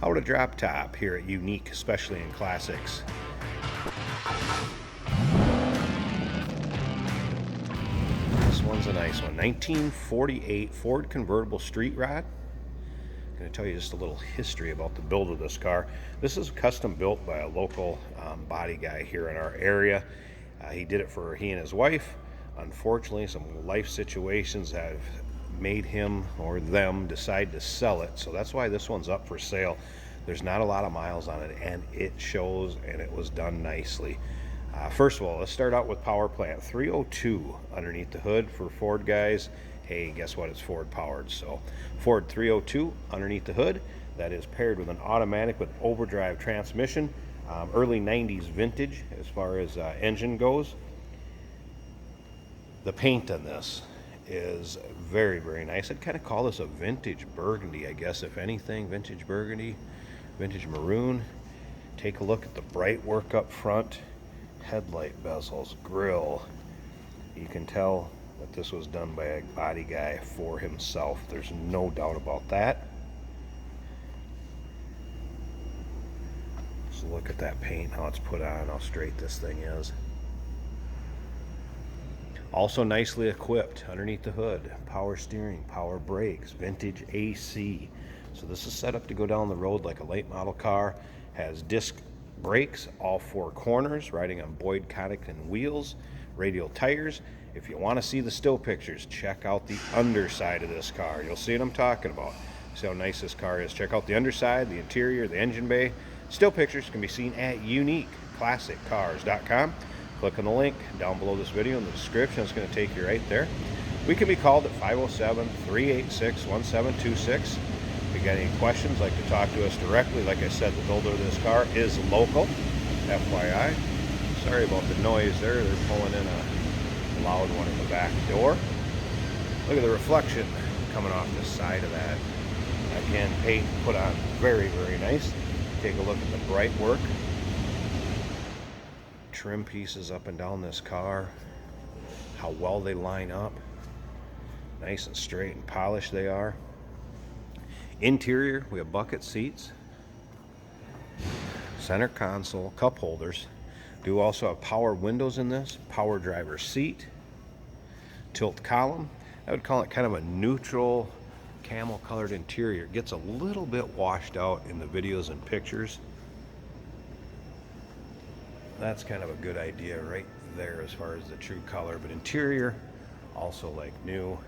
How to drop top here at Unique, especially in classics. This one's a nice one. 1948 Ford Convertible Street Rod. I'm going to tell you just a little history about the build of this car. This is custom built by a local body guy here in our area. He did it for he and his wife. Unfortunately, some life situations have made him or them decide to sell it, so that's why this one's up for sale. There's not a lot of miles on it, and it shows, and it was done nicely. First of all, let's start out with power plant 302 underneath the hood. For Ford guys, hey, guess what, it's Ford powered. So Ford 302 underneath the hood, that is paired with an automatic with overdrive transmission. Early 90s vintage as far as engine goes. The paint on this is very, very nice. I'd kind of call this a vintage burgundy, I guess, if anything. Vintage burgundy, vintage maroon. Take a look at the bright work up front. Headlight bezels, grill. You can tell that this was done by a body guy for himself. There's no doubt about that. So look at that paint, how it's put on, how straight this thing is. Also nicely equipped underneath the hood. Power steering, power brakes, vintage AC. So this is set up to go down the road like a late model car. Has disc brakes, all four corners, riding on Boyd Coddington wheels, radial tires. If you want to see the still pictures, check out the underside of this car. You'll see what I'm talking about. See how nice this car is. Check out the underside, the interior, the engine bay. Still pictures can be seen at uniqueclassiccars.com. Click on the link down below this video in the description. It's going to take you right there. We can be called at 507-386-1726. If you got any questions, like to talk to us directly. Like I said, the builder of this car is local, FYI. Sorry about the noise there. They're pulling in a loud one in the back door. Look at the reflection coming off the side of that. Again, paint put on very, very nice. Take a look at the bright work. Trim pieces up and down this car, how well they line up, nice and straight and polished they are. Interior, we have bucket seats, center console, cup holders. Do also have power windows in this, power driver seat, tilt column. I would call it kind of a neutral camel colored interior. It gets a little bit washed out in the videos and pictures. That's kind of a good idea right there as far as the true color, but interior also like new.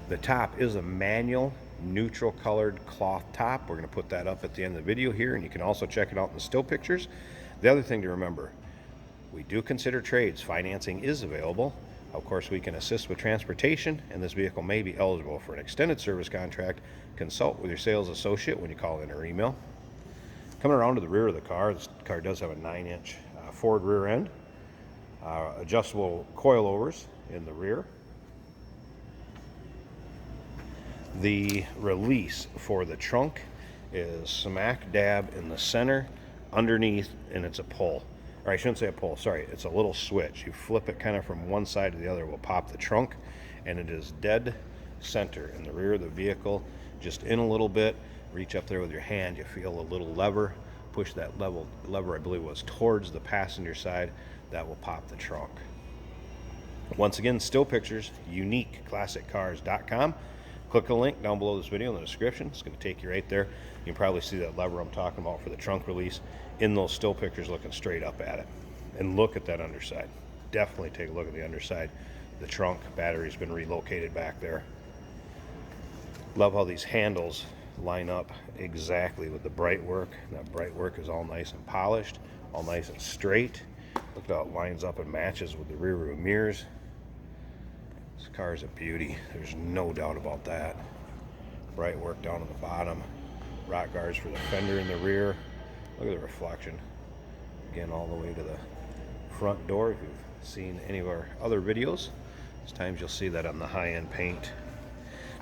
The top is a manual neutral colored cloth top. We're going to put that up at the end of the video here, and you can also check it out in the still pictures. The other thing to remember, we do consider trades. Financing is available. Of course, we can assist with transportation, and this vehicle may be eligible for an extended service contract. Consult with your sales associate when you call in or email. Coming around to the rear of the car, this car does have a 9-inch Ford rear end, adjustable coilovers in the rear. The release for the trunk is smack dab in the center underneath, and it's a pull. Or I shouldn't say a pull, sorry, it's a little switch. You flip it kind of from one side to the other, will pop the trunk, and it is dead center in the rear of the vehicle. Just in a little bit, reach up there with your hand, you feel a little lever. Push that lever, I believe was towards the passenger side, that will pop the trunk. Once again, still pictures, uniqueclassiccars.com. Click the link down below this video in the description. It's going to take you right there. You can probably see that lever I'm talking about for the trunk release in those still pictures, looking straight up at it. And look at that underside. Definitely take a look at the underside. The trunk battery's been relocated back there. Love how these handles line up exactly with the bright work. That bright work is all nice and polished, all nice and straight. Look how it lines up and matches with the rear view mirrors. This car is a beauty. There's no doubt about that. Bright work down at the bottom. Rock guards for the fender in the rear. Look at the reflection. Again, all the way to the front door. If you've seen any of our other videos, sometimes you'll see that on the high-end paint.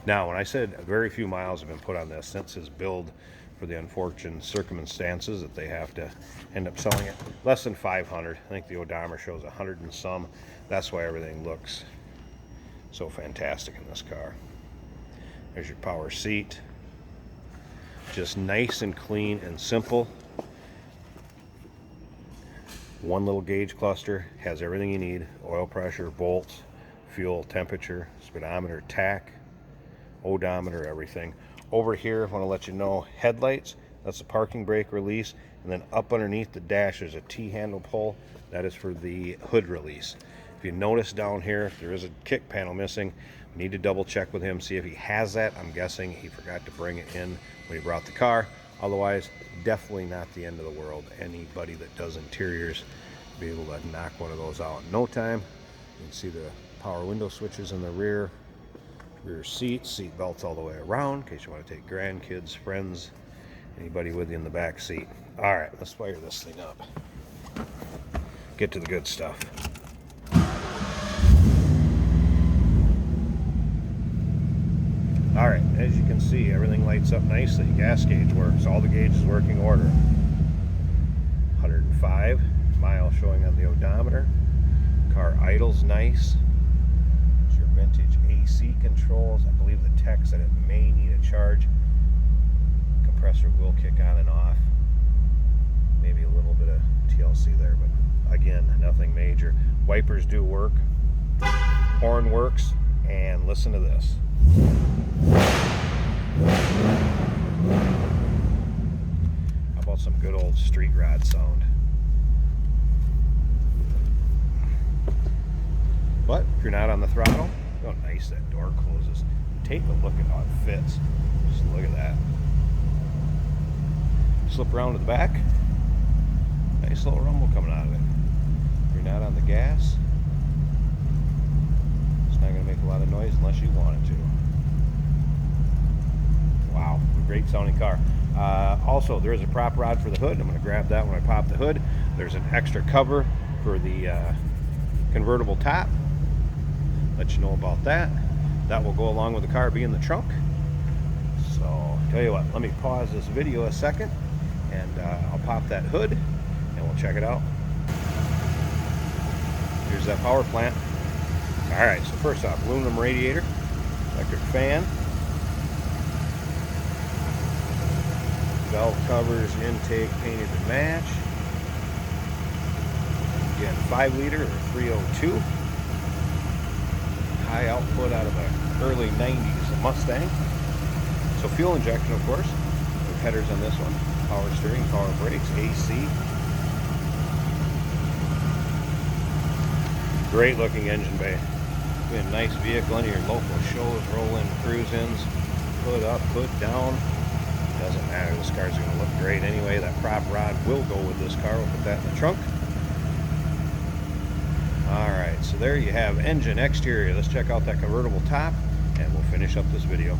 Now, when I said very few miles have been put on this since his build, for the unfortunate circumstances that they have to end up selling it, less than 500. I think the odometer shows 100 and some. That's why everything looks so fantastic in this car. There's your power seat. Just nice and clean and simple. One little gauge cluster, has everything you need: oil pressure, bolts, fuel, temperature, speedometer, tach, odometer, everything. Over here, I want to let you know, headlights, that's the parking brake release, and then up underneath the dash there's a T-handle pull. That is for the hood release. If you notice down here, there is a kick panel missing. We need to double check with him, see if he has that. I'm guessing he forgot to bring it in when he brought the car. Otherwise, definitely not the end of the world. Anybody that does interiors will be able to knock one of those out in no time. You can see the power window switches in the rear seats, seat belts all the way around in case you want to take grandkids, friends, anybody with you in the back seat. All right, let's fire this thing up. Get to the good stuff. All right, as you can see, everything lights up nicely. Gas gauge works. All the gauges working order. 105 miles showing on the odometer. Car idles nice. It's your vintage AC controls. I believe the tech said it may need a charge. Compressor will kick on and off. Maybe a little bit of TLC there, but again, nothing major. Wipers do work. Horn works. And listen to this. How about some good old street rod sound? But if you're not on the throttle, oh nice, that door closes. Take a look at how it fits. Just look at that. Slip around to the back. Nice little rumble coming out of it. If you're not on the gas, it's not going to make a lot of noise unless you want it to. Wow, great sounding car. Also, there is a prop rod for the hood. I'm going to grab that when I pop the hood. There's an extra cover for the convertible top. Let you know about that. That will go along with the car being the trunk. So, tell you what, let me pause this video a second, and I'll pop that hood, and we'll check it out. Here's that power plant. All right, so first off, aluminum radiator, electric fan, valve covers, intake painted to match. Again, 5 liter or 302. High output out of the early 90s Mustang. So fuel injection, of course. With headers on this one. Power steering, power brakes, AC. Great looking engine bay. Be a nice vehicle in your local shows, roll-in cruise-ins, hood up, hood down. Doesn't matter, this car's going to look great anyway. That prop rod will go with this car. We'll put that in the trunk. Alright, so there you have engine, exterior. Let's check out that convertible top and we'll finish up this video.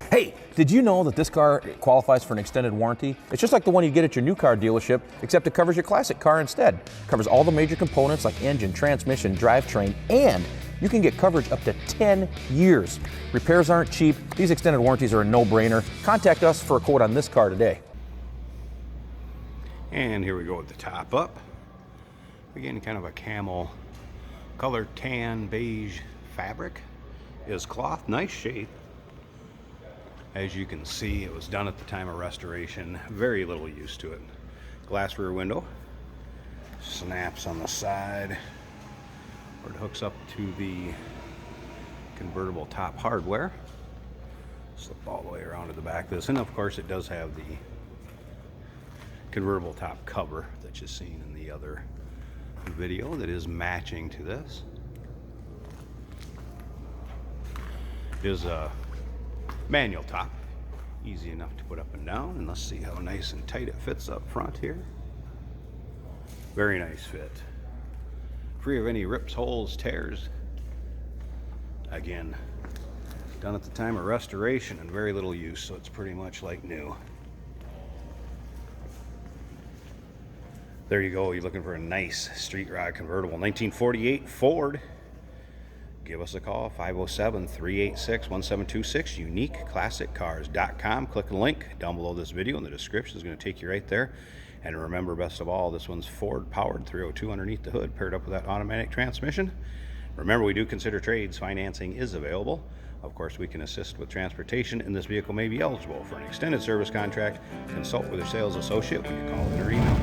Hey, did you know that this car qualifies for an extended warranty? It's just like the one you get at your new car dealership, except it covers your classic car instead. It covers all the major components like engine, transmission, drivetrain, and you can get coverage up to 10 years. Repairs aren't cheap. These extended warranties are a no-brainer. Contact us for a quote on this car today. And here we go with the top up. Again, kind of a camel color, tan, beige fabric. Is cloth, nice shape. As you can see, it was done at the time of restoration. Very little use to it. Glass rear window. Snaps on the side. Where it hooks up to the convertible top hardware. Slip all the way around to the back of this. And of course it does have the convertible top cover that you've seen in the other video that is matching to this. It is a manual top, easy enough to put up and down, and let's see how nice and tight it fits up front here. Very nice fit, free of any rips, holes, tears. Again, done at the time of restoration and very little use, so it's pretty much like new. There you go. You're looking for a nice street rod convertible, 1948 Ford. Give us a call, 507-386-1726, uniqueclassiccars.com. Click the link down below this video in the description. It's going to take you right there. And remember, best of all, this one's Ford powered, 302 underneath the hood, paired up with that automatic transmission. Remember, we do consider trades. Financing is available. Of course, we can assist with transportation, and this vehicle may be eligible for an extended service contract. Consult with your sales associate when you call in or email